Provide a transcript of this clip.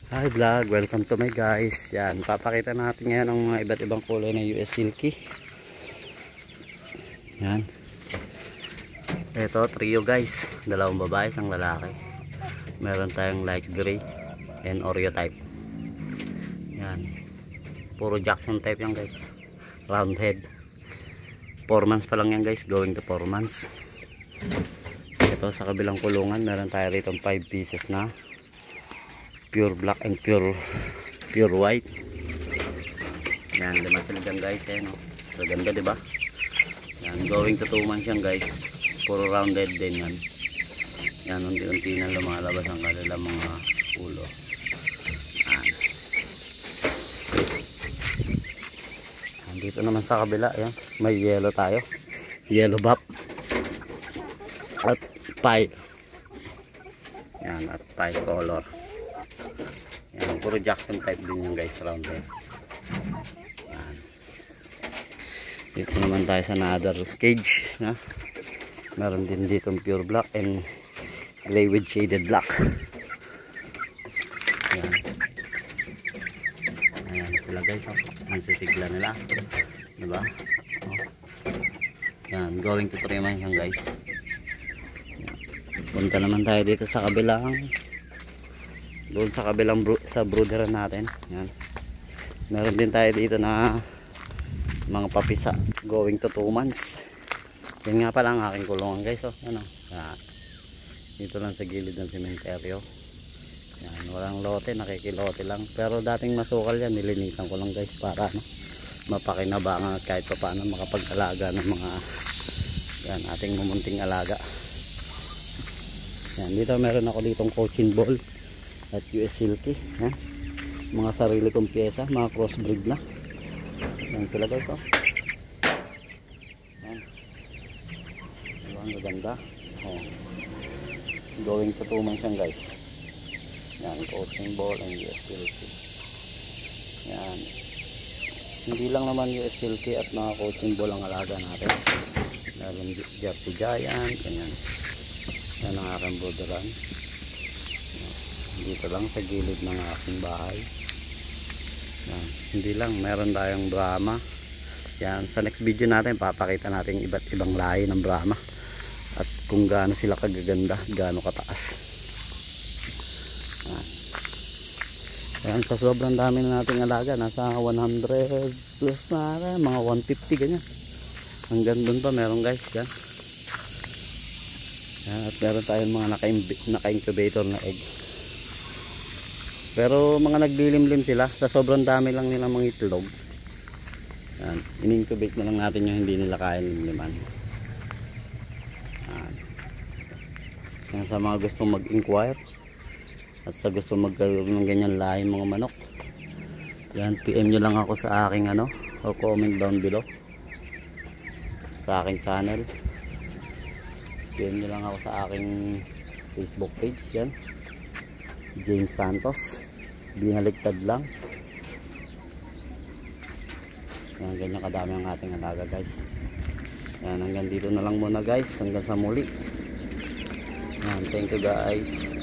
Hi vlog, welcome to my guys. Yan, papakita natin ngayon ang mga iba't ibang kulay ng US Silky. Yan. Ito, trio guys. Dalawang babae, isang lalaki. Meron tayong light gray and Oreo type. Yan. Puro Jackson type yan guys. Round head. 4 months pa lang yan guys, going to 4 months. Ito sa kabilang kulungan, meron tayo rito 5 pieces na pure black and pure white. Yan, 5 sila dyan guys, no? So ganda diba? Yan, going to 2 months yan guys. Puro rounded din yan. Yan, unti-unti na lumalabas ang kanilang mga ulo. Yan. Dito naman sa kabila, yan, may yellow tayo. Yellow buff at pile. Yan, at pile color. Yan, puro Jackson type din yung guys, rounded. Yan. Dito naman tayo sa another cage, na meron din dito pure black and gray with shaded black. Yan. Ayan sila guys, oh. Ang sisigla nila, diba? Oh. Yan, going to 3 months yan guys. Yan. Punta naman tayo dito sa kabilang, doon sa kabilang sa brooderan natin. Yan. Meron din tayo dito na mga papisa going to 2 months. Yan nga pala ang aking kulungan guys, oh. Ano? Yan. Dito lang sa gilid ng sementeryo. Yan, walang lote, nakikilote lang. Pero dating masukal yan, nilinisan ko lang guys para ano, mapakinabangan at kahit pa paano makapag-alaga ng mga yan, ating mumunting alaga. Yan, dito meron ako ditong coaching ball at US Silky. Yan. Mga sarili kong pyesa, mga crossbreed na. Yan sila guys, oh. Yan. Diba, ang gaganda. Oh. Going to 2 months yan guys. Yan, coaching ball and US Silky. Yan. Hindi lang naman US Silky at mga coaching ball ang alaga natin. Meron Jersey Giant, ganyan. Yan ang aking brooderan. Dito lang sa gilid ng aking bahay. Yan. Hindi lang, meron tayong Brahma. Yan, sa next video natin papakita natin iba't ibang lahi ng Brahma at kung gaano sila kagaganda, gaano kataas. Yan. Yan, sa sobrang dami na nating alaga, nasa 100 plus na, mga 150 ganyan. Hanggang doon pa meron guys. Yan. Yan, at meron tayong mga naka-incubator na egg. Pero mga naglilimlim sila, sa sobrang dami lang nila mga itlog. Yan, in-incubate na lang natin yung hindi nila kaya limliman. Yan. Yan, sa mga gustong mag-inquire at sa gustong magkaroon ng ganyan lahi mga manok, yan, PM nyo lang ako sa aking ano, o comment down below sa aking channel. PM nyo lang ako sa aking Facebook page. Yan, James Santos, binaliktad lang. Yan, ganyan kadami ang ating alaga guys. Yan, hanggang dito na lang muna guys, hanggang sa muli. Yan, thank you guys.